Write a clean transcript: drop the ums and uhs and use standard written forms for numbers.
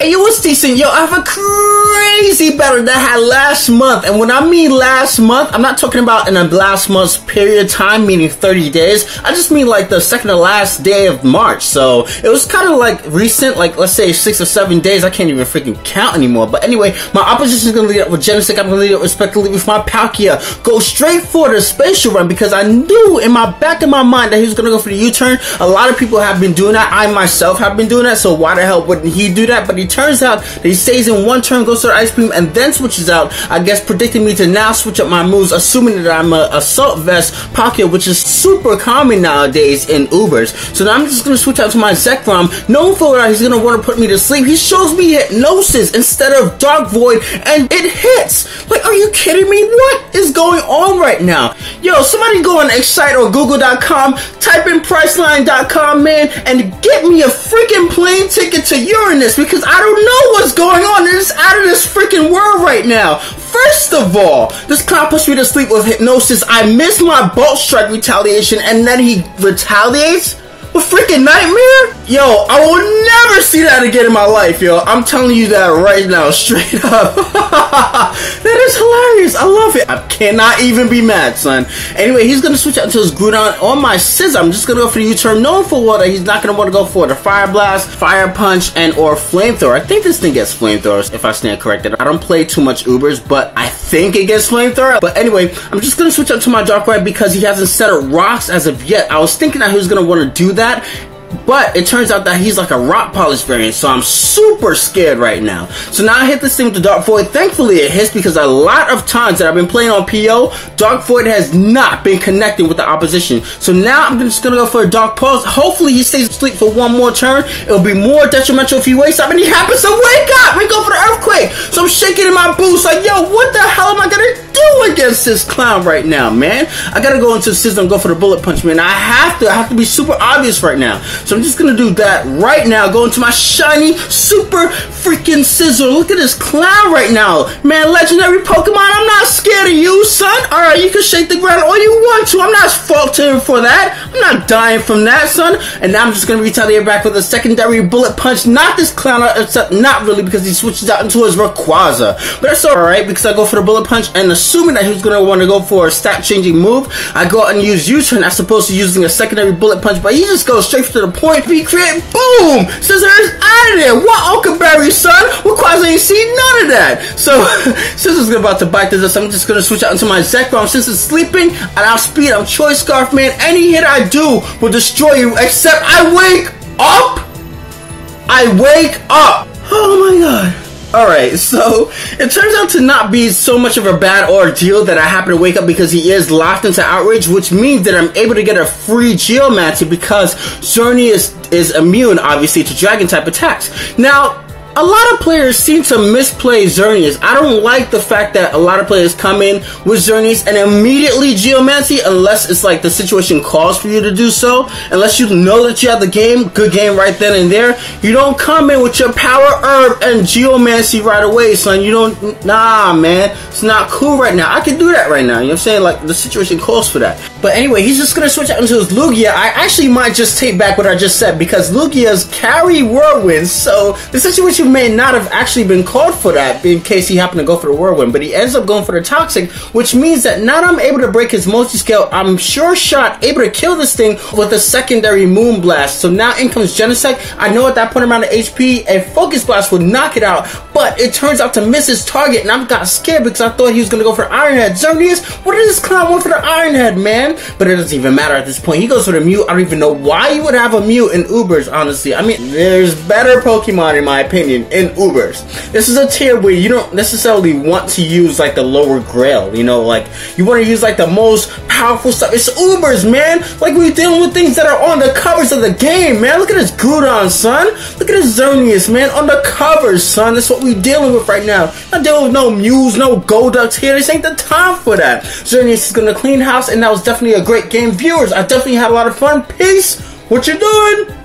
Hey, yo, what's decent? Yo, I have a crazy battle that I had last month. And when I mean last month, I'm not talking about in a last month's period of time, meaning 30 days. I just mean like the second to last day of March. So it was kind of like recent, like let's say 6 or 7 days. I can't even freaking count anymore. But anyway, my opposition is going to lead up with Genesect. I'm going to lead up respectively with my Palkia. Go straight for the spatial run because I knew in my back of my mind that he was going to go for the U-turn. A lot of people have been doing that. I myself have been doing that. So why the hell wouldn't he do that? But he turns out that he stays in one turn, goes to the ice cream, and then switches out, I guess predicting me to now switch up my moves, assuming that I'm a Assault Vest Palkia, which is super common nowadays in Ubers. So now I'm just going to switch out to my Zekrom, knowing full well he's going to want to put me to sleep. He shows me Hypnosis instead of Dark Void, and it hits! Like, are you kidding me? What is going on right now? Yo, somebody go on Excite or Google.com, type in Priceline.com, man, and get me a freaking plane ticket to Uranus, because I don't know what's going on. It's out of this freaking world right now. First of all, this clown pushed me to sleep with Hypnosis. I missed my Bolt Strike retaliation, and then he retaliates with freaking Nightmare? Yo, I will never see that again in my life, yo. I'm telling you that right now, straight up. That is hilarious. I love it. I cannot even be mad, son. Anyway, he's gonna switch out to his Groudon on my Scizor. I'm just gonna go for the U-turn, knowing for what he's not gonna want to go for the Fire Blast, Fire Punch, and or Flamethrower. I think this thing gets Flamethrowers, if I stand corrected. I don't play too much Ubers, but I think it gets Flamethrower. But anyway, I'm just gonna switch up to my Darkrai because he hasn't set up rocks as of yet. I was thinking that he was gonna want to do that, but it turns out that he's like a rock polish variant, so I'm super scared right now. So now I hit this thing with the Dark Void. Thankfully it hits because a lot of times that I've been playing on PO, Dark Void has not been connecting with the opposition. So now I'm just gonna go for a Dark Pulse. Hopefully he stays asleep for one more turn. It'll be more detrimental if he wakes up and he happens to wake up and go for the Earthquake. So I'm shaking in my boots like, yo, what the hell am I gonna do against this clown right now, man? I gotta go into the Scizor and go for the Bullet Punch, man. I have to be super obvious right now. So I'm just gonna do that right now. Go into my shiny, super freaking Scizor. Look at this clown right now. Man, legendary Pokemon, I'm not scared of you, son. Alright, you can shake the ground all you want to. I'm not faulting for that. I'm not dying from that, son. And now I'm just gonna retaliate back with a secondary Bullet Punch. Not this clown, except not really, because he switches out into his Rayquaza. But that's alright, because I go for the Bullet Punch, and assuming that he was gonna want to go for a stat changing move, I go out and use U-turn as opposed to using a secondary Bullet Punch, but he just goes straight to the point. Be create, boom! Scizor is out of there. What Oakenberry, son? Rayquaza ain't seen none of that. So Scizor's about to bite this. I'm just gonna switch out into my Zekrom. Since it's sleeping at outspeed, I'm Choice Scarf, man. Any hit I do will destroy you, except I wake up. I wake up. Oh my god. Alright, so it turns out to not be so much of a bad ordeal that I happen to wake up because he is locked into Outrage, which means that I'm able to get a free Geomancy because Xerneas is immune, obviously, to Dragon-type attacks. Now, a lot of players seem to misplay Xerneas. I don't like the fact that a lot of players come in with Xerneas and immediately Geomancy, unless it's like the situation calls for you to do so. Unless you know that you have the game, good game right then and there. You don't come in with your Power Herb and Geomancy right away, son. You don't, nah, man. It's not cool right now. I can do that right now. You know what I'm saying? Like, the situation calls for that. But anyway, he's just gonna switch out into his Lugia. I actually might just take back what I just said because Lugia's carry Whirlwind, so the situation may not have actually been called for that in case he happened to go for the Whirlwind, but he ends up going for the Toxic, which means that now that I'm able to break his multi-scale, I'm sure shot able to kill this thing with a secondary Moonblast. So now in comes Genesect. I know at that point amount of HP, a Focus Blast would knock it out, but it turns out to miss his target, and I got scared because I thought he was going to go for Iron Head. Xerneas, what did this clown want for the Iron Head, man? But it doesn't even matter at this point. He goes for the Mew. I don't even know why you would have a Mew in Ubers, honestly. I mean, there's better Pokemon, in my opinion, in Ubers. This is a tier where you don't necessarily want to use like the lower grail, you know, like you want to use like the most powerful stuff. It's Ubers, man. Like we're dealing with things that are on the covers of the game, man. Look at this Groudon, son. Look at this Xerneas, man, on the covers, son. That's what we're dealing with right now. Not dealing with no Mews, no Golducks here. This ain't the time for that. Xerneas is gonna clean house, and that was definitely a great game. Viewers, I definitely had a lot of fun. Peace. What you doing?